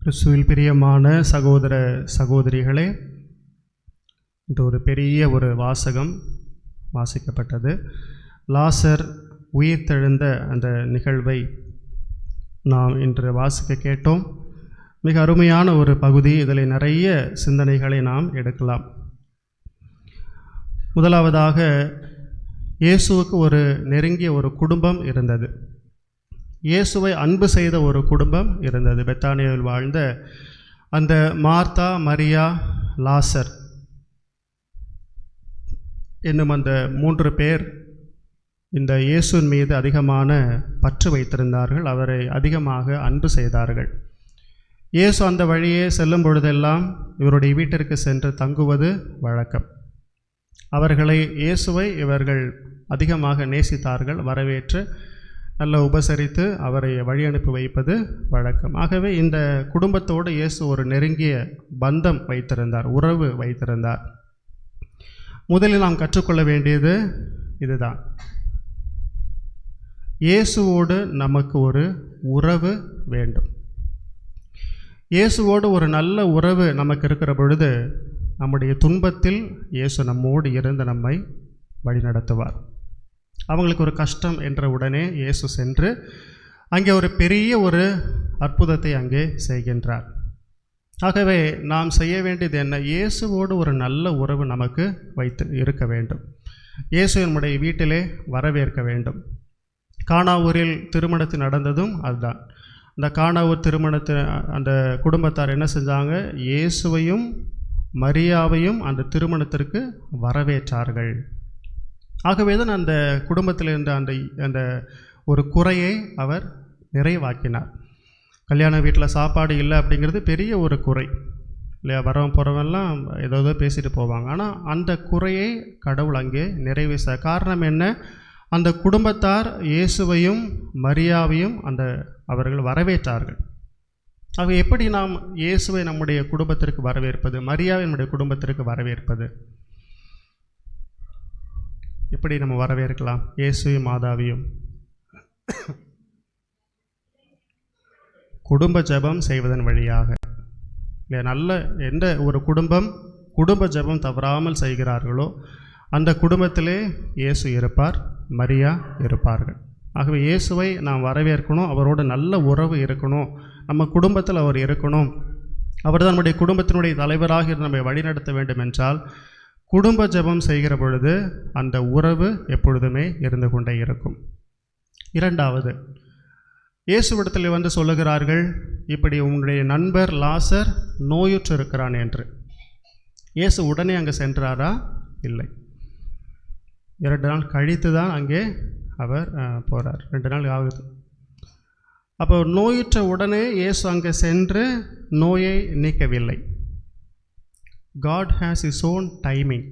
கிறிஸ்துவில் பிரியமான சகோதர சகோதரிகளே, இன்று ஒரு பெரிய வாசகம் வாசிக்கப்பட்டது. லாசர் உயிர்த்தெழுந்த அந்த நிகழ்வை நாம் இன்று வாசிக்க கேட்டோம். மிக அருமையான ஒரு பகுதி. இதில் நிறைய சிந்தனைகளை நாம் எடுக்கலாம். முதலாவதாக, இயேசுவுக்கு ஒரு நெருங்கிய ஒரு குடும்பம் இருந்தது. இயேசுவை அன்பு செய்த ஒரு குடும்பம் இருந்தது. பெத்தானியாவில் வாழ்ந்த அந்த மார்த்தா, மரியா, லாசர் என்னும் அந்த 3 பேர் இந்த இயேசுவின் மீது அதிகமான பற்று வைத்திருந்தார்கள். அவரை அதிகமாக அன்பு செய்தார்கள். இயேசு அந்த வழியே செல்லும் பொழுதெல்லாம் இவருடைய வீட்டிற்கு சென்று தங்குவது வழக்கம். இயேசுவை இவர்கள் அதிகமாக நேசித்தார்கள். வரவேற்று நல்ல உபசரித்து அவரை வழி அனுப்பி வைப்பது வழக்கம். ஆகவே இந்த குடும்பத்தோடு இயேசு ஒரு நெருங்கிய பந்தம் வைத்திருந்தார், உறவு வைத்திருந்தார். முதலில் நாம் கற்றுக்கொள்ள வேண்டியது இதுதான். இயேசுவோடு நமக்கு ஒரு உறவு வேண்டும். இயேசுவோடு ஒரு நல்ல உறவு நமக்கு இருக்கிற பொழுது நம்முடைய துன்பத்தில் இயேசு நம்மோடு இருந்து நம்மை வழிநடத்துவார். அவங்களுக்கு ஒரு கஷ்டம் என்ற உடனே இயேசு சென்று அங்கே ஒரு பெரிய ஒரு அற்புதத்தை அங்கே செய்கின்றார். ஆகவே நாம் செய்ய வேண்டியது என்ன? இயேசுவோடு ஒரு நல்ல உறவு நமக்கு வைத்து இருக்க வேண்டும். இயேசு நம்முடைய வீட்டிலே வரவேற்க வேண்டும். கானாவூரில் திருமணத்தில் நடந்ததும் அதுதான். அந்த கானாவூர் திருமணத்தை அந்த குடும்பத்தார் என்ன செஞ்சாங்க? இயேசுவையும் மரியாவையும் அந்த திருமணத்திற்கு வரவேற்றார்கள். ஆகவே தான் அந்த குடும்பத்தில் இருந்த அந்த ஒரு குறையை அவர் நிறைவாக்கினார். கல்யாண வீட்டில் சாப்பாடு இல்லை அப்படிங்கிறது பெரிய ஒரு குறை இல்லையா? வரவன் போகிறவெல்லாம் ஏதோ பேசிட்டு போவாங்க. ஆனால் அந்த குறையை கடவுள் அங்கே நிறைவேற்ற காரணம் என்ன? அந்த குடும்பத்தார் இயேசுவையும் மரியாவையும் அவர்கள் வரவேற்றார்கள். ஆக எப்படி நாம் இயேசுவை நம்முடைய குடும்பத்திற்கு வரவேற்பது, மரியாவை நம்முடைய குடும்பத்திற்கு வரவேற்பது? எப்படி நம்ம வரவேற்கலாம் இயேசுவையும் மாதாவையும்? குடும்ப ஜெபம் செய்வதன் வழியாக. நல்ல எந்த ஒரு குடும்ப ஜெபம் தவறாமல் செய்கிறார்களோ அந்த குடும்பத்திலே இயேசு இருப்பார், மரியா இருப்பார்கள். ஆகவே இயேசுவை நாம் வரவேற்கணும். அவரோட நல்ல உறவு இருக்கணும். நம்ம குடும்பத்தில் அவர் இருக்கணும். அவர் தான் நம்முடைய குடும்பத்தினுடைய தலைவராக நம்மை வழிநடத்த வேண்டும் என்றால் குடும்ப ஜெபம் செய்கிற பொழுது அந்த உறவு எப்பொழுதுமே இருந்து கொண்டே இருக்கும். இரண்டாவது, இயேசுவிடத்தில் வந்து சொல்லுகிறார்கள், இப்படி உங்களுடைய நண்பர் லாசர் நோயுற்று இருக்கிறான் என்று. இயேசு உடனே அங்கே சென்றாரா? இல்லை. 2 நாள் கழித்து தான் அங்கே அவர் போகிறார். 2 நாள் ஆகுது. அப்போ நோயுற்ற உடனே இயேசு அங்கே சென்று நோயை நீக்கவில்லை. God has his own timing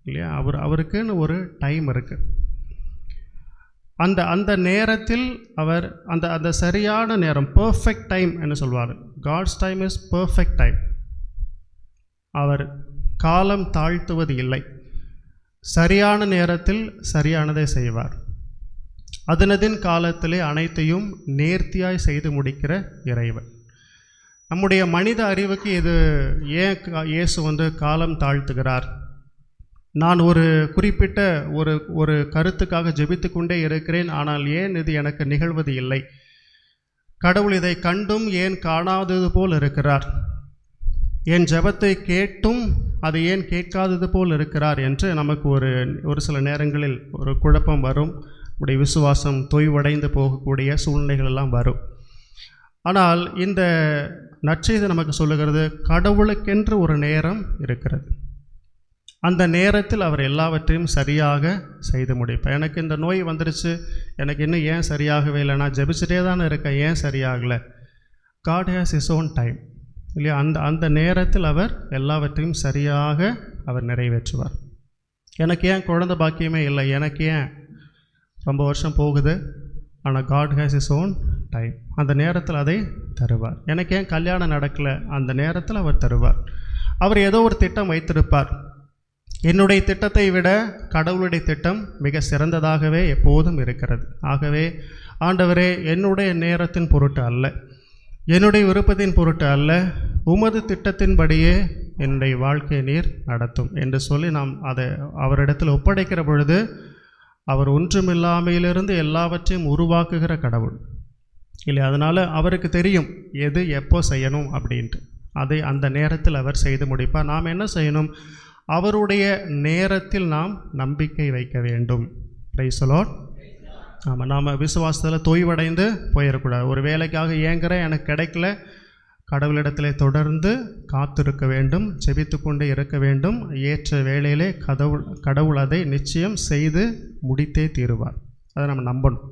இல்லையா? அவருக்குன்னு ஒரு டைம் இருக்குது. அந்த நேரத்தில் அவர் அந்த சரியான நேரம், பர்ஃபெக்ட் டைம் என்று சொல்வார். God's time is perfect time. அவர் காலம் தாழ்த்துவது இல்லை. சரியான நேரத்தில் சரியானதை செய்வார். அதனதின் காலத்திலே அனைத்தையும் நேர்த்தியாய் செய்து முடிக்கிற இறைவன். நம்முடைய மனித அறிவுக்கு இது ஏன் இயேசு காலம் தாழ்த்துகிறார்? நான் ஒரு குறிப்பிட்ட ஒரு கருத்துக்காக ஜெபித்து கொண்டே இருக்கிறேன், ஆனால் ஏன் இது எனக்கு நிகழ்வது இல்லை? கடவுள் இதை கண்டும் ஏன் காணாதது போல் இருக்கிறார்? என் ஜெபத்தை கேட்டும் அது ஏன் கேட்காதது போல் இருக்கிறார் என்று நமக்கு ஒரு சில நேரங்களில் ஒரு குழப்பம் வரும். நம்முடைய விசுவாசம் தொய்வடைந்து போகக்கூடிய சூழ்நிலைகள் எல்லாம் வரும். ஆனால் இந்த நற்செய்தி நமக்கு சொல்லுகிறது, கடவுளுக்கென்று ஒரு நேரம் இருக்கிறது. அந்த நேரத்தில் அவர் எல்லாவற்றையும் சரியாக செய்து முடிப்பார். எனக்கு இந்த நோய் வந்துருச்சு, எனக்கு இன்னும் ஏன் சரியாகவே இல்லை, நான் ஜெபிச்சுட்டே தானே இருக்கேன், ஏன் சரியாகலை? God has his own time இல்லையா? அந்த நேரத்தில் அவர் எல்லாவற்றையும் சரியாக அவர் நிறைவேற்றுவார். எனக்கு ஏன் குழந்தை பாக்கியமே இல்லை, எனக்கு ஏன் ரொம்ப வருஷம் போகுது, ஆனால் God has his own time. அந்த நேரத்தில் அதை தருவார். எனக்கு ஏன் கல்யாணம் நடக்கலை, அந்த நேரத்தில் அவர் தருவார். அவர் ஏதோ ஒரு திட்டம் வைத்திருப்பார். என்னுடைய திட்டத்தை விட கடவுளுடைய திட்டம் மிக சிறந்ததாகவே எப்போதும் இருக்கிறது. ஆகவே ஆண்டவரே, என்னுடைய நேரத்தின் பொருட்டு அல்ல, என்னுடைய விருப்பத்தின் பொருட்டு அல்ல, உமது திட்டத்தின்படியே என்னுடைய வாழ்க்கையை நீர் நடத்தும் என்று சொல்லி நாம் அதை அவரிடத்தில் ஒப்படைக்கிற பொழுது, அவர் ஒன்றுமில்லாமையிலிருந்து எல்லாவற்றையும் உருவாக்குகிற கடவுள் இல்லை. அதனால் அவருக்கு தெரியும் எது எப்போ செய்யணும் அப்படின்ட்டு. அதை அந்த நேரத்தில் அவர் செய்து முடிப்பார். நாம் என்ன செய்யணும்? அவருடைய நேரத்தில் நாம் நம்பிக்கை வைக்க வேண்டும். Praise the Lord. ஆமாம், நாம் விசுவாசத்தில் தொய்வடைந்து போயிடக்கூடாது. ஒரு வேலைக்காக ஏங்குறேன், எனக்கு கிடைக்கல, கடவுளிடத்திலே தொடர்ந்து காத்திருக்க வேண்டும், ஜெபித்து கொண்டே இருக்க வேண்டும். ஏற்ற வேளையிலே கடவுள் அதை நிச்சயம் செய்து முடித்தே தீருவார். அதை நம்ம நம்பணும்.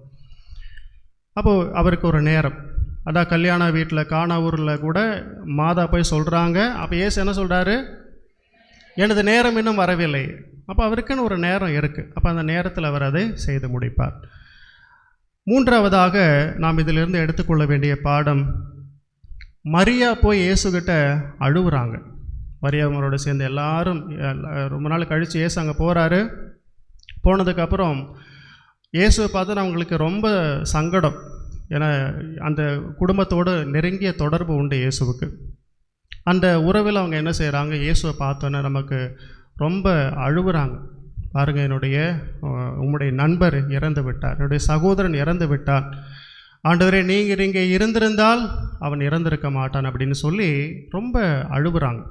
அப்போது அவருக்கு ஒரு நேரம், அதான் கல்யாண வீட்டில் காணாவூரில் கூட மாதா போய் சொல்கிறாங்க. அப்போ இயேசு என்ன சொல்கிறாரு? எனது நேரம் இன்னும் வரவில்லை. அப்போ அவருக்குன்னு ஒரு நேரம் இருக்குது. அப்போ அந்த நேரத்தில் அவர் அதை செய்து முடிப்பார். மூன்றாவதாக நாம் இதிலிருந்து எடுத்துக்கொள்ள வேண்டிய பாடம், மரியா போய் இயேசுகிட்ட அழுகுறாங்க. மரியாமரோடு சேர்ந்து எல்லாரும் ரொம்ப நாள் கழித்து இயேசு அங்கே போகிறாரு. போனதுக்கப்புறம் இயேசுவை பார்த்து அவங்களுக்கு ரொம்ப சங்கடம். ஏன்னா அந்த குடும்பத்தோடு நெருங்கிய தொடர்பு உண்டு இயேசுவுக்கு. அந்த உறவில் அவங்க என்ன செய்கிறாங்க? இயேசுவை பார்த்தோன்னே நமக்கு ரொம்ப அழுகுறாங்க. பாருங்கள், உம்முடைய நண்பர் இறந்து விட்டார், என்னுடைய சகோதரன் இறந்து விட்டார், ஆண்டவரே நீங்கள் இங்கே இருந்திருந்தால் அவன் இறந்திருக்க மாட்டான் அப்படின்னு சொல்லி ரொம்ப அழுகுறாங்க.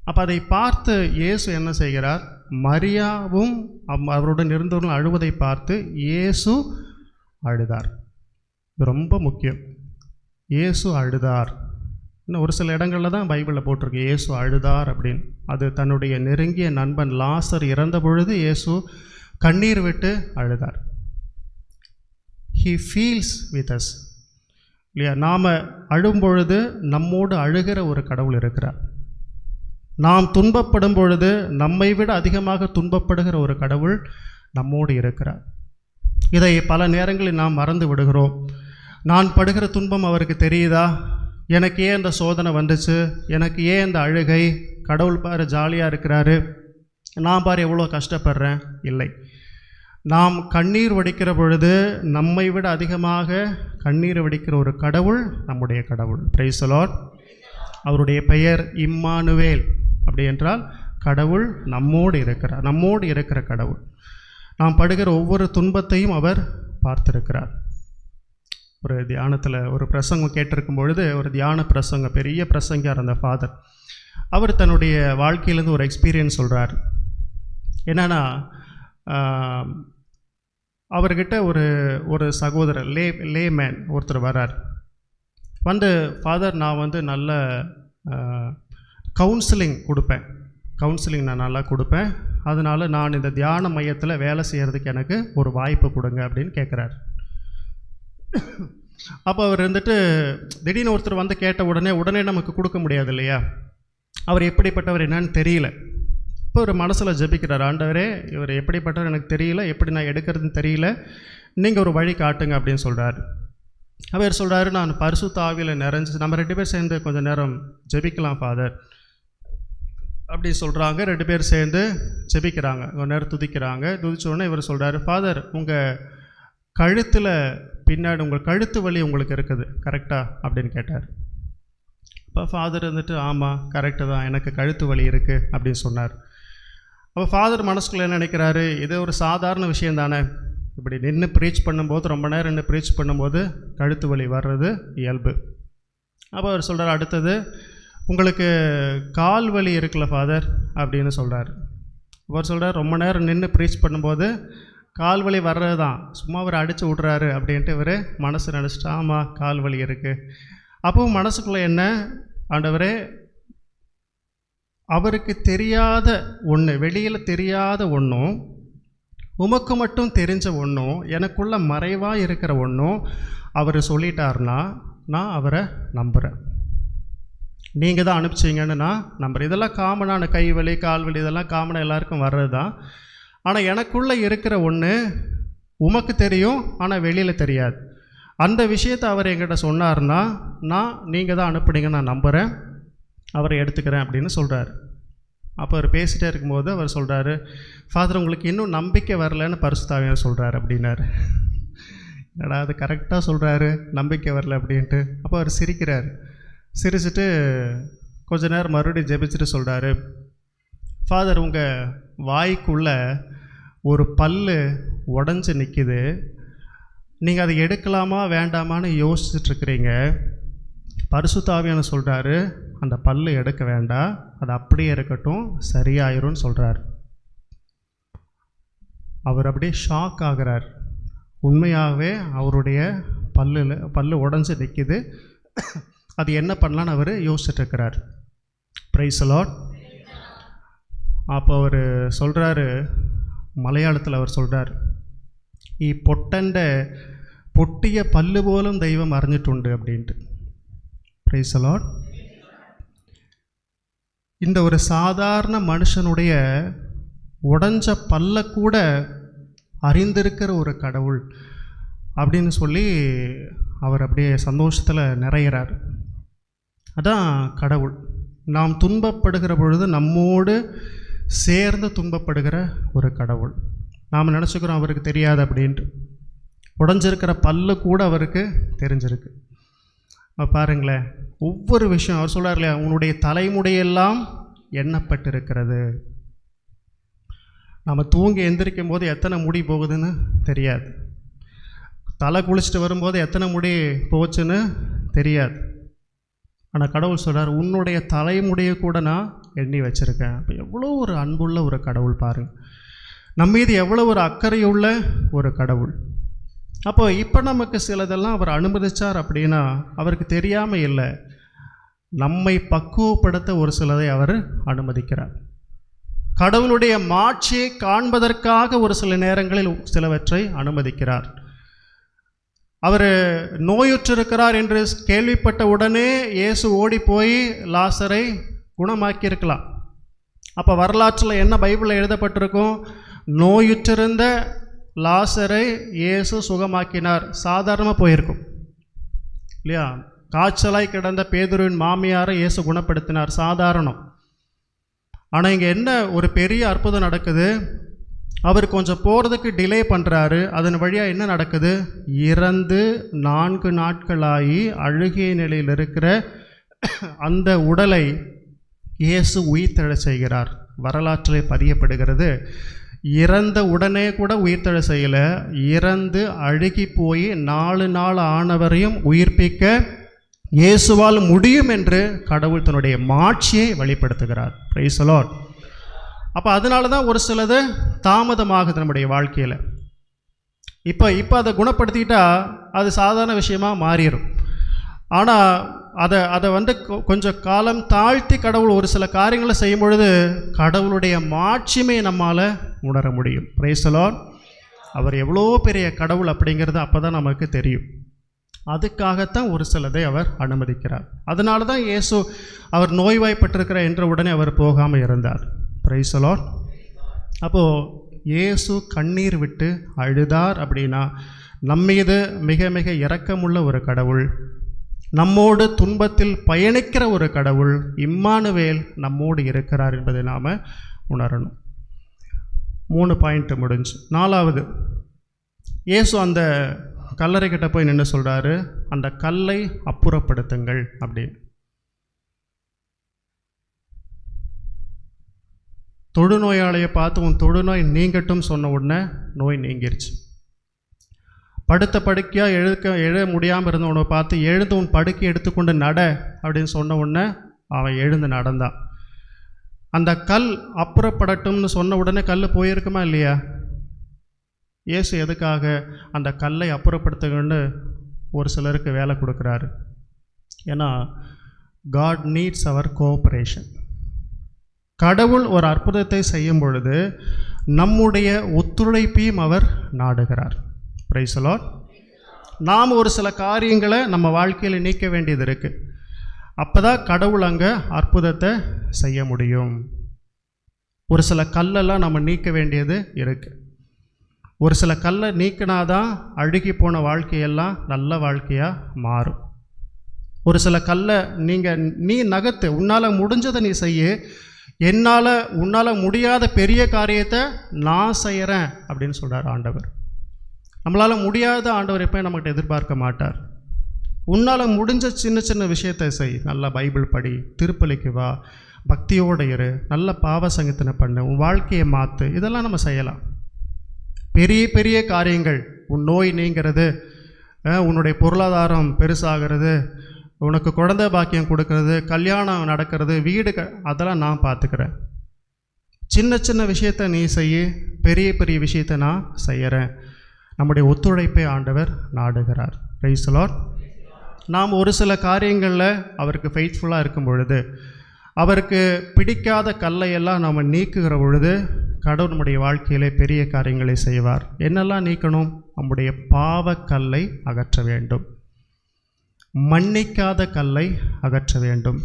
அப்போ அதை பார்த்து இயேசு என்ன செய்கிறார்? மரியாவும் அவருடன் இருந்தவர்கள் அழுவதை பார்த்து இயேசு அழுதார். இது ரொம்ப முக்கியம். இயேசு அழுதார். இன்னும் ஒரு சில இடங்களில் தான் பைபிளில் போட்டிருக்கு இயேசு அழுதார் அப்படின்னு. அது தன்னுடைய நெருங்கிய நண்பன் லாசர் இறந்த பொழுது இயேசு கண்ணீர் விட்டு அழுதார். He feels with us இல்லையா? நாம் அழும் பொழுது நம்மோடு அழுகிற ஒரு கடவுள் இருக்கிறார். நாம் துன்பப்படும் பொழுது நம்மை விட அதிகமாக துன்பப்படுகிற ஒரு கடவுள் நம்மோடு இருக்கிறார். இதை பல நேரங்களில் நாம் மறந்து விடுகிறோம். நான் படுகிற துன்பம் அவருக்கு தெரியுதா? எனக்கு ஏன் இந்த சோதனை வந்துச்சு? எனக்கு ஏன் இந்த அழுகை? கடவுள் பாரு ஜாலியாக இருக்கிறாரு, நான் பாரு எவ்வளோ கஷ்டப்படுறேன். இல்லை, நாம் கண்ணீர் வடிக்கிற பொழுது நம்மை விட அதிகமாக கண்ணீர் வடிக்கிற ஒரு கடவுள் நம்முடைய கடவுள். Praise the Lord. அவருடைய பெயர் இம்மானுவேல். அப்படி என்றால் கடவுள் நம்மோடு இருக்கிறார், நம்மோடு இருக்கிற கடவுள். நாம் படுகிற ஒவ்வொரு துன்பத்தையும் அவர் பார்த்திருக்கிறார். ஒரு தியானத்தில் ஒரு பிரசங்கம் கேட்டிருக்கும் பொழுது, ஒரு தியான பிரசங்கம், பெரிய பிரசங்கியார் அந்த ஃபாதர், அவர் தன்னுடைய வாழ்க்கையிலேருந்து ஒரு எக்ஸ்பீரியன்ஸ் சொல்கிறார். என்னென்னா, அவர்கிட்ட ஒரு சகோதரர் லேமேன் ஒருத்தர் வரார். வந்து, ஃபாதர் நான் நல்ல கவுன்சிலிங் நான் நல்லா கொடுப்பேன், அதனால் நான் இந்த தியான மையத்தில் வேலை செய்கிறதுக்கு எனக்கு ஒரு வாய்ப்பு கொடுங்க அப்படின்னு கேட்குறாரு. அப்போ அவர் திடீர்னு ஒருத்தர் வந்து கேட்ட உடனே நமக்கு கொடுக்க முடியாது இல்லையா? அவர் எப்படிப்பட்டவர் என்னன்னு தெரியல. இப்போ ஒரு மனசில் ஜெபிக்கிறார், ஆண்டவரே இவர் எப்படிப்பட்டவர் எனக்கு தெரியல, எப்படி நான் எடுக்கிறதுன்னு தெரியல, நீங்கள் ஒரு வழி காட்டுங்க அப்படின்னு சொல்கிறார். அவர் சொல்கிறாரு, நான் பரிசுத்த ஆவியில் நிறைஞ்சு, நம்ம 2 பேர் சேர்ந்து கொஞ்சம் நேரம் ஜெபிக்கலாம் ஃபாதர் அப்படி சொல்கிறாங்க. 2 பேர் சேர்ந்து ஜெபிக்கிறாங்க, கொஞ்சம் நேரம் துதிக்கிறாங்க. துதிச்சோடனே இவர் சொல்கிறாரு, ஃபாதர் உங்கள் கழுத்தில் பின்னாடி உங்கள் கழுத்து வலி உங்களுக்கு இருக்குது கரெக்டாக அப்படின்னு கேட்டார். அப்போ ஃபாதர் ஆமாம் கரெக்டு தான், எனக்கு கழுத்து வலி இருக்குது அப்படின்னு சொன்னார். அப்போ ஃபாதர் மனசுக்குள்ளே என்ன நினைக்கிறாரு? இது ஒரு சாதாரண விஷயம் தானே, இப்படி நின்று ப்ரீச் பண்ணும்போது, ரொம்ப நேரம் நின்று ப்ரீச் பண்ணும்போது கழுத்து வலி வர்றது இயல்பு. அப்போ அவர் சொல்கிறார், அடுத்தது உங்களுக்கு கால் வலி இருக்குல்ல ஃபாதர் அப்படின்னு சொல்கிறார். அவர் சொல்கிறார், ரொம்ப நேரம் நின்று ப்ரீச் பண்ணும்போது கால் வலி வர்றது தான், சும்மா அவர் அடித்து விட்றாரு அப்படின்ட்டு இவர் மனசு நினச்சிட்டு, ஆமாம் கால் வலி இருக்குது. அப்போவும் மனசுக்குள்ளே என்ன, ஆண்டவரே அவருக்கு தெரியாத ஒன்று, வெளியில் தெரியாத ஒன்றும் உமக்கு மட்டும் தெரிஞ்ச ஒன்றும் எனக்குள்ள மறைவாக இருக்கிற ஒன்றும் அவர் சொல்லிட்டார்னா நான் அவரை நம்புகிறேன். நீங்கள் தான் அனுப்பிச்சிங்கன்னு நான் நம்புகிறேன். இதெல்லாம் காமனான கை வலி கால் வலி இதெல்லாம் காமனாக எல்லாருக்கும் வர்றது தான். ஆனால் எனக்குள்ளே இருக்கிற ஒன்று உமக்கு தெரியும், ஆனால் வெளியில் தெரியாது. அந்த விஷயத்தை அவர் என்கிட்ட சொன்னார்னா நீங்கள் தான் அனுப்புனீங்கன்னு நான் நம்புகிறேன், அவரை எடுத்துக்கிறேன் அப்படின்னு சொல்கிறார். அப்போ அவர் பேசிகிட்டே இருக்கும்போது அவர் சொல்கிறாரு, ஃபாதர் உங்களுக்கு இன்னும் நம்பிக்கை வரலன்னு பரிசுத்த ஆவியானவர் சொல்கிறார் அப்படின்னாரு. என்னடா அது கரெக்டாக சொல்கிறாரு, நம்பிக்கை வரல அப்படின்ட்டு. அப்போ அவர் சிரிக்கிறார். சிரிச்சுட்டு கொஞ்ச நேரம் மறுபடியும் ஜெபிச்சுட்டு சொல்கிறாரு, ஃபாதர், உங்கள் வாய்க்குள்ளே ஒரு பல்லு உடஞ்சி நிற்கிது. நீங்கள் அதை எடுக்கலாமா வேண்டாமான்னு யோசிச்சுட்ருக்கிறீங்க. பரிசுத்த ஆவியானவர் சொல்கிறாரு, அந்த பல்லு எடுக்க வேண்டாம், அது அப்படியே இருக்கட்டும், சரியாயிரும்னு சொல்கிறார். அவர் அப்படியே ஷாக் ஆகிறார். உண்மையாகவே அவருடைய பல்லு உடஞ்சி நிற்கிது. அது என்ன பண்ணலான்னு அவர் யோசிச்சுட்ருக்கிறார். Praise the Lord. அப்போ அவர் சொல்கிறாரு, மலையாளத்தில் அவர் சொல்கிறார், பொட்டிய பல்லு போலும் தெய்வம் அறிஞ்சிட்டுண்டு அப்படின்ட்டு. Praise the Lord. இந்த ஒரு சாதாரண மனுஷனுடைய உடஞ்ச பல்ல கூட அறிந்திருக்கிற ஒரு கடவுள் அப்படின்னு சொல்லி அவர் அப்படியே சந்தோஷத்தில் நிறையிறார். அதான் கடவுள். நாம் துன்பப்படுகிற பொழுது நம்மோடு சேர்ந்து துன்பப்படுகிற ஒரு கடவுள். நாம் நினச்சிக்கிறோம் அவருக்கு தெரியாது அப்படின்ட்டு. உடஞ்சிருக்கிற பல்லு கூட அவருக்கு தெரிஞ்சிருக்கு. பாருங்களேன், ஒவ்வொரு விஷயம் அவர் சொல்கிறார் இல்லையா, உன்னுடைய தலைமுடியெல்லாம் எண்ணப்பட்டிருக்கிறது. நம்ம தூங்கி எந்திரிக்கும் போது எத்தனை முடி போகுதுன்னு தெரியாது. தலை குளிச்சுட்டு வரும்போது எத்தனை முடி போச்சுன்னு தெரியாது. ஆனால் கடவுள் சொல்கிறார், உன்னுடைய தலைமுடியை கூட நான் எண்ணி வச்சுருக்கேன். அப்போ எவ்வளோ ஒரு அன்புள்ள ஒரு கடவுள் பாருங்கள். நம்ம மீது எவ்வளோ ஒரு அக்கறையுள்ள ஒரு கடவுள். அப்போ இப்போ நமக்கு சிலதெல்லாம் அவர் அனுமதித்தார் அப்படின்னா அவருக்கு தெரியாமல் இல்லை, நம்மை பக்குவப்படுத்த ஒரு சிலதை அவர் அனுமதிக்கிறார். கடவுளுடைய மாட்சியை காண்பதற்காக ஒரு சில நேரங்களில் சிலவற்றை அனுமதிக்கிறார். அவர் நோயுற்றிருக்கிறார் என்று கேள்விப்பட்ட உடனே இயேசு ஓடி போய் லாசரை குணமாக்கியிருக்கலாம். அப்போ வரலாற்றில் என்ன பைபிளில் எழுதப்பட்டிருக்கும்? நோயுற்றிருந்த லாசரை இயேசு சுகமாக்கினார். சாதாரணமாக போயிருக்கும் இல்லையா? காய்ச்சலாய் கிடந்த பேதுருவின் மாமியாரை இயேசு குணப்படுத்தினார், சாதாரணம். ஆனால் இங்கே என்ன ஒரு பெரிய அற்புதம் நடக்குது? அவர் கொஞ்சம் போகிறதுக்கு டிலே பண்ணுறாரு. அதன் வழியாக என்ன நடக்குது? இறந்து 4 நாட்களாகி அழுகிய நிலையில் இருக்கிற அந்த உடலை இயேசு உயிர்த்தெழ செய்கிறார். வரலாற்றிலே பதியப்படுகிறது. இறந்த உடனே கூட உயிர்த்தெழ செய்யலை, இறந்து அழுகி போய் 4 நாள் ஆனவரையும் உயிர்ப்பிக்க இயேசுவால் முடியும் என்று கடவுள் தன்னுடைய மாட்சியை வெளிப்படுத்துகிறார். Praise the Lord. அப்போ அதனால தான் ஒரு சிலது தாமதமாகுது நம்முடைய வாழ்க்கையில். இப்போ அதை குணப்படுத்திக்கிட்டா அது சாதாரண விஷயமாக மாறிடும். ஆனால் அதை கொஞ்சம் காலம் தாழ்த்தி கடவுள் ஒரு சில காரியங்களை செய்யும் பொழுது கடவுளுடைய மாட்சிமையை நம்மால் உணர முடியும். Praise the Lord. அவர் எவ்வளோ பெரிய கடவுள் அப்படிங்கிறது அப்போ தான் நமக்கு தெரியும். அதுக்காகத்தான் ஒரு சிலதை அவர் அனுமதிக்கிறார். அதனால தான் இயேசு அவர் நோய்வாய்ப்பட்டிருக்கிற என்ற உடனே அவர் போகாமல் இருந்தார். Praise the Lord. அப்போது இயேசு கண்ணீர் விட்டு அழுதார் அப்படின்னா நம்மீது மிக மிக இரக்கமுள்ள ஒரு கடவுள், நம்மோடு துன்பத்தில் பயணிக்கிற ஒரு கடவுள், இம்மானுவேல் நம்மோடு இருக்கிறார் என்பதை நாம் உணரணும். 3 பாயிண்ட் முடிஞ்சு. 4வது, இயேசு அந்த கல்லறை கிட்ட போய் நின்று சொல்கிறாரு, அந்த கல்லை அப்புறப்படுத்துங்கள் அப்படின்னு. தொழுநோயாளியை பார்த்து உன் தொழுநோய் நீங்கட்டும் சொன்ன உடனே நோய் நீங்கிருச்சு. படுத்த படுக்கையாக எழ முடியாமல் இருந்தவனை பார்த்து எழுந்து உன் படுக்கை எடுத்துக்கொண்டு நட அப்படின்னு சொன்ன உடனே அவன் எழுந்து நடந்தான். அந்த கல் அப்புறப்படட்டும்னு சொன்ன உடனே கல் போயிருக்குமா இல்லையா? இயேசு எதுக்காக அந்த கல்லை அப்புறப்படுத்துங்கன்னு ஒரு சிலருக்கு வேலை கொடுக்குறாரு? ஏன்னா காட் நீட்ஸ் அவர் கோஆப்ரேஷன். கடவுள் ஒரு அற்புதத்தை செய்யும் பொழுது நம்முடைய ஒத்துழைப்பையும் அவர் நாடுகிறார். Praise the Lord. நாம் ஒரு சில காரியங்களை நம்ம வாழ்க்கையில் நீக்க வேண்டியது இருக்குது. அப்போ தான் கடவுள் அங்கே அற்புதத்தை செய்ய முடியும். ஒரு சில கல்லெல்லாம் நம்ம நீக்க வேண்டியது இருக்குது. ஒரு சில கல்லை நீக்கினாதான் அழுகி போன வாழ்க்கையெல்லாம் நல்ல வாழ்க்கையாக மாறும். ஒரு சில கல்லை நீ நகர்த்து, உன்னால் முடிஞ்சதை நீ செய்ய, உன்னால் முடியாத பெரிய காரியத்தை நான் செய்கிறேன் அப்படின்னு சொல்கிறார் ஆண்டவர். நம்மளால் முடியாத ஆண்டவர் எப்போ நம்மகிட்ட எதிர்பார்க்க மாட்டார். உன்னால் முடிஞ்ச சின்ன சின்ன விஷயத்தை செய். நல்லா பைபிள் படி, திருப்பலிக்கு வா, பக்தியோடு இரு, நல்ல பாவ சங்கத்தனை பண்ணு, உன் வாழ்க்கையை மாற்று. இதெல்லாம் நம்ம செய்யலாம். பெரிய பெரிய காரியங்கள், உன் நோய் நீங்கிறது, உன்னுடைய பொருளாதாரம் பெருசாகிறது, உனக்கு குழந்தை பாக்கியம் கொடுக்கறது, கல்யாணம் நடக்கிறது, வீடு அதெல்லாம் நான் பார்த்துக்கிறேன். சின்ன சின்ன விஷயத்தை நீ செய்ய, பெரிய பெரிய விஷயத்தை நான் செய்கிறேன். நம்முடைய ஒத்துழைப்பை ஆண்டவர் நாடுகிறார். Praise the Lord. நாம் ஒரு சில காரியங்களில் அவருக்கு ஃபெய்த்ஃபுல்லாக இருக்கும் பொழுது, அவருக்கு பிடிக்காத கல்லையெல்லாம் நாம் நீக்குகிற பொழுது, கடவுள் நம்முடைய வாழ்க்கையிலே பெரிய காரியங்களை செய்வார். என்னெல்லாம் நீக்கணும்? நம்முடைய பாவ கல்லை அகற்ற வேண்டும், மன்னிக்காத கல்லை அகற்ற வேண்டும்.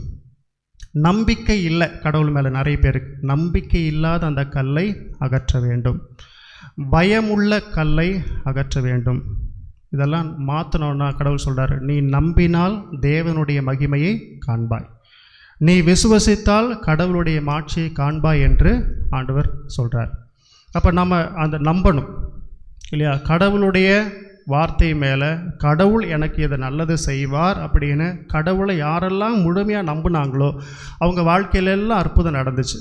நம்பிக்கை இல்லை கடவுள் மேலே நிறைய பேருக்கு, நம்பிக்கை இல்லாத அந்த கல்லை அகற்ற வேண்டும். பயமுள்ள கல்லை அகற்ற வேண்டும். இதெல்லாம் மாற்றணும்னா கடவுள் சொல்கிறார், நீ நம்பினால் தேவனுடைய மகிமையை காண்பாய், நீ விசுவசித்தால் கடவுளுடைய மாட்சியை காண்பாய் என்று ஆண்டவர் சொல்கிறார். அப்போ நம்ம அந்த நம்பணும் இல்லையா? கடவுளுடைய வார்த்தை மேலே, கடவுள் எனக்கு இதை நல்லது செய்வார் அப்படின்னு கடவுளை யாரெல்லாம் முழுமையாக நம்பினாங்களோ அவங்க வாழ்க்கையிலெல்லாம் அற்புதம் நடந்துச்சு.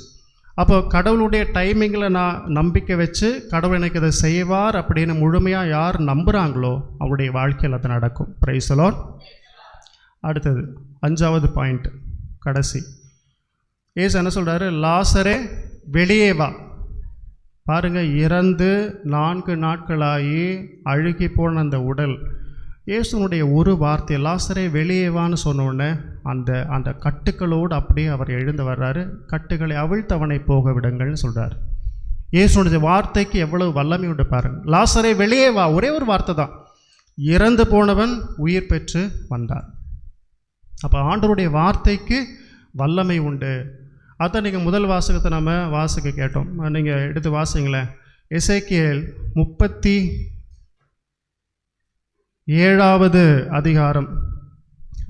அப்போ கடவுளுடைய டைமிங்கில் நான் நம்பிக்கை வச்சு கடவுள் எனக்கு இதை செய்வார் அப்படின்னு முழுமையாக யார் நம்புகிறாங்களோ அவருடைய வாழ்க்கையில் அது நடக்கும். Praise the Lord. அடுத்தது 5வது பாயிண்ட், கடைசி. ஏசு என்ன சொல்கிறாரு? லாசரே வெளியே வா. பாருங்கள், இறந்து 4 நாட்களாகி அழுகி போன அந்த உடல், இயேசுனுடைய ஒரு வார்த்தை லாசரே வெளியே வான்னு சொன்னோடனே அந்த கட்டுக்களோடு அப்படியே அவர் எழுந்து வர்றாரு. கட்டுக்களை அவிழ்த்தவனை போக விடுங்கள்னு சொல்கிறார். இயேசுனுடைய வார்த்தைக்கு எவ்வளவு வல்லமை உண்டு பாருங்கள். லாசரே வெளியே வா, ஒரே ஒரு வார்த்தை தான். இறந்து போனவன் உயிர் பெற்று வந்தார். அப்போ ஆண்டவருடைய வார்த்தைக்கு வல்லமை உண்டு. அதான் நீங்கள் முதல் வாசகத்தை நம்ம வாசிக்க கேட்டோம். நீங்கள் எடுத்து வாசிங்களேன். எசேக்கியேல் 37வது அதிகாரம்,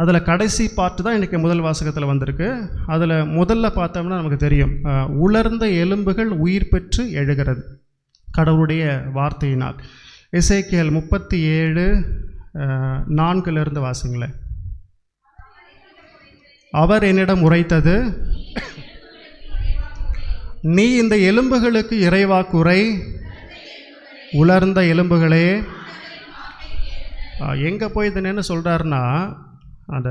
அதில் கடைசி பாட்டு தான் இன்றைக்கி முதல் வாசகத்தில் வந்திருக்கு. அதில் முதல்ல பார்த்தோம்னா நமக்கு தெரியும், உலர்ந்த எலும்புகள் உயிர் பெற்று எழுகிறது கடவுளுடைய வார்த்தையினால். எசேக்கியேல் 37:4 வாசிங்களேன். அவர் என்னிடம் உரைத்தது, நீ இந்த எலும்புகளுக்கு இறைவாக்குரை, உலர்ந்த எலும்புகளே. எங்கே போய் இது என்ன சொல்கிறாருன்னா, அந்த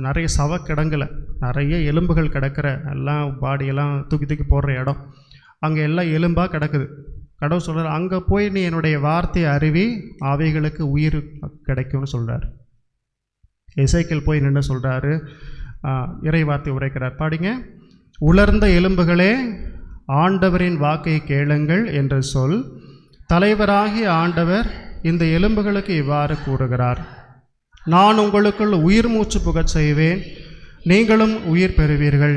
நிறைய சவக்கிடங்களை, நிறைய எலும்புகள் கிடக்கிற, எல்லாம் பாடியெல்லாம் தூக்கி தூக்கி போடுற இடம், அங்கே எல்லாம் எலும்பாக கிடக்குது. கடவுள் சொல்கிறார், அங்கே போய் நீ என்னுடைய வார்த்தையை அறிவி, அவைகளுக்கு உயிர் கிடைக்கும்னு சொல்கிறார். எசேக்கியேல் போய் நின்று சொல்கிறாரு, இறை வார்த்தை உரைக்கிறார். பாடிங்க. உலர்ந்த எலும்புகளே, ஆண்டவரின் வாக்கை கேளுங்கள் என்று சொல். தலைவராகிய ஆண்டவர் இந்த எலும்புகளுக்கு இவ்வாறு கூறுகிறார், நான் உங்களுக்குள் உயிர் மூச்சு புகச் செய்வேன், நீங்களும் உயிர் பெறுவீர்கள்.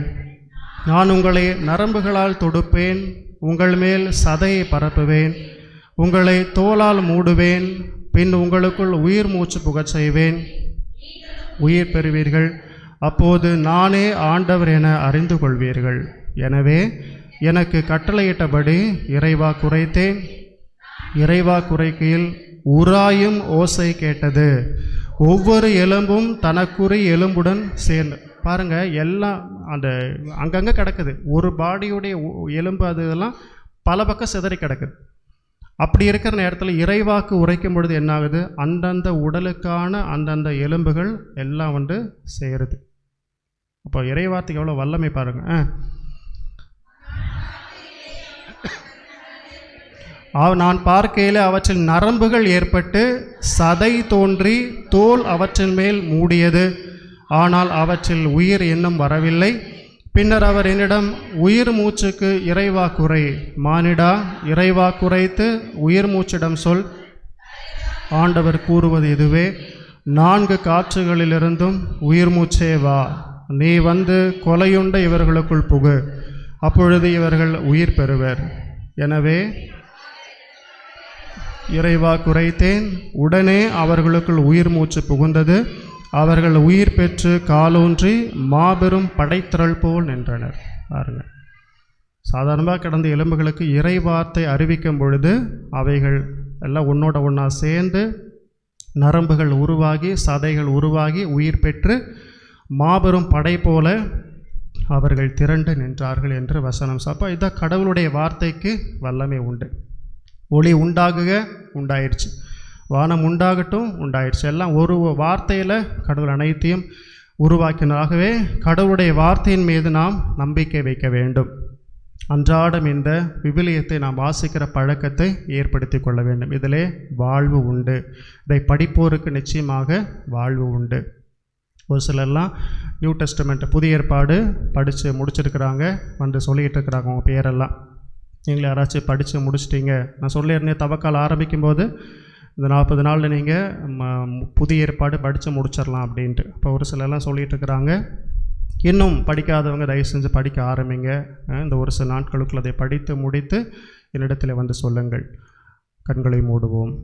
நான் உங்களை நரம்புகளால் தொடுப்பேன், உங்கள் மேல் சதையை பரப்புவேன், உங்களை தோலால் மூடுவேன், பின் உங்களுக்குள் உயிர் மூச்சு புகச் செய்வேன், உயிர் பெறுவீர்கள். அப்போது நானே ஆண்டவர் என அறிந்து கொள்வீர்கள். எனவே எனக்கு கட்டளையிட்டபடி இறைவா குறைத்தேன். இறைவா குறைக்கையில் உராயும் ஓசை கேட்டது, ஒவ்வொரு எலும்பும் தனக்குரிய எலும்புடன் சேர்ந்து. பாருங்கள், எல்லாம் அந்த அங்கங்கே கிடக்குது. ஒரு பாடியுடைய எலும்பு அது இதெல்லாம் பல பக்கம் சிதறி கிடக்குது. அப்படி இருக்கிற நேரத்தில் இறைவாக்கு உரைக்கும் பொழுது என்னாகுது? அந்தந்த உடலுக்கான அந்தந்த எலும்புகள் எல்லாம் சேருது. அப்போ இறைவார்த்தைக்கு எவ்வளோ வல்லமை பாருங்கள். நான் பார்க்கையில் அவற்றில் நரம்புகள் ஏற்பட்டு சதை தோன்றி தோல் அவற்றின் மேல் மூடியது, ஆனால் அவற்றில் உயிர் இன்னும் வரவில்லை. பின்னர் அவர் என்னிடம், உயிர் மூச்சுக்கு இறைவா குறை, மானிடா இறைவா குறைத்து உயிர் மூச்சிடம் சொல். ஆண்டவர் கூறுவது இதுவே, 4 காற்றுகளிலிருந்தும் உயிர் மூச்சே வா, நீ வந்து கொலையுண்ட இவர்களுக்குள் புகு, அப்பொழுது இவர்கள் உயிர் பெறுவர். எனவே இறைவா குறைத்தேன், உடனே அவர்களுக்குள் உயிர் மூச்சு புகுந்தது, அவர்கள் உயிர் பெற்று காலூன்றி மாபெரும் படைத்திரள் போல் நின்றனர். பாருங்கள், சாதாரணமாக கிடந்த எலும்புகளுக்கு இறை வார்த்தை அறிவிக்கும் பொழுது அவைகள் எல்லாம் ஒன்றோட ஒன்றா சேர்ந்து நரம்புகள் உருவாகி சதைகள் உருவாகி உயிர் பெற்று மாபெரும் படை போல அவர்கள் திரண்டு நின்றார்கள் என்று வசனம். அப்போ இதான் கடவுளுடைய வார்த்தைக்கு வல்லமை உண்டு. ஒளி உண்டாகுக, உண்டாயிடுச்சு. வானம் உண்டாகட்டும், உண்டாயிடுச்சு. எல்லாம் ஒரு வார்த்தையில் கடவுள் அனைத்தையும் உருவாக்கினாகவே கடவுளுடைய வார்த்தையின் மீது நாம் நம்பிக்கை வைக்க வேண்டும். அன்றாடம் இந்த விவிலியத்தை நாம் வாசிக்கிற பழக்கத்தை ஏற்படுத்தி கொள்ள வேண்டும். இதிலே வாழ்வு உண்டு. இதை படிப்போருக்கு நிச்சயமாக வாழ்வு உண்டு. ஒரு சிலர்லாம் நியூ டெஸ்டமெண்ட் புதிய ஏற்பாடு படித்து முடிச்சிருக்கிறாங்க, வந்து சொல்லிகிட்டு இருக்கிறாங்க உங்கள் பேரெல்லாம். நீங்களே யாராச்சும் படித்து முடிச்சிட்டிங்க, நான் சொல்லியிருந்தேன் தவக்கால் ஆரம்பிக்கும்போது இந்த 40 நாளில் நீங்கள் புதிய ஏற்பாடு படித்து முடிச்சிடலாம் அப்படின்ட்டு. இப்போ ஒரு சிலர்லாம் சொல்லிகிட்டு இருக்கிறாங்க. இன்னும் படிக்காதவங்க தயவு செஞ்சு படிக்க ஆரம்பிங்க. இந்த ஒரு சில நாட்களுக்குள் அதை படித்து முடித்து என்னிடத்தில் வந்து சொல்லுங்கள். கண்களை மூடுவோம்.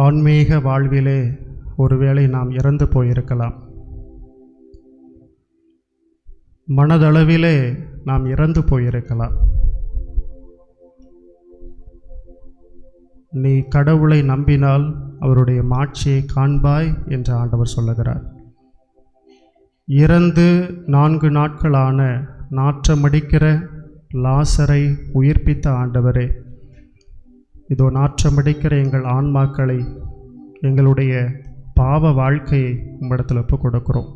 ஆன்மீக வாழ்விலே ஒருவேளை நாம் இறந்து போயிருக்கலாம். மனதளவிலே நாம் இறந்து போயிருக்கலாம். நீ கடவுளை நம்பினால் அவருடைய மாட்சியை காண்பாய் என்று ஆண்டவர் சொல்லுகிறார். இறந்து 4 நாட்களான நாற்றமடிக்கிற லாசரை உயிர்ப்பித்த ஆண்டவரே, இதோ நாற்றமடிக்கிற எங்கள் ஆன்மாக்களை, எங்களுடைய பாவ வாழ்க்கையை உம்மிடத்தில் ஒப்புக் கொடுக்கிறோம்.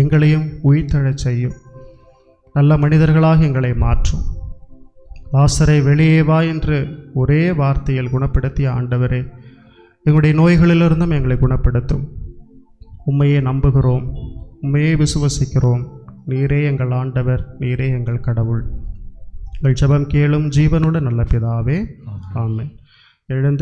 எங்களையும் உயிர்த்தெழச் செய்யும். நல்ல மனிதர்களாக எங்களை மாற்றும். லாசரை வெளியே வா என்று ஒரே வார்த்தையில் குணப்படுத்திய ஆண்டவரே, எங்களுடைய நோய்களிலிருந்தும் எங்களை குணப்படுத்தும். உம்மையே நம்புகிறோம், உம்மையே விசுவசிக்கிறோம். நீரே எங்கள் ஆண்டவர், நீரே எங்கள் கடவுள். எங்கள் ஜெபம் கேளும் ஜீவனுள்ள நல்ல பிதாவே, ஆமென். எழுந்து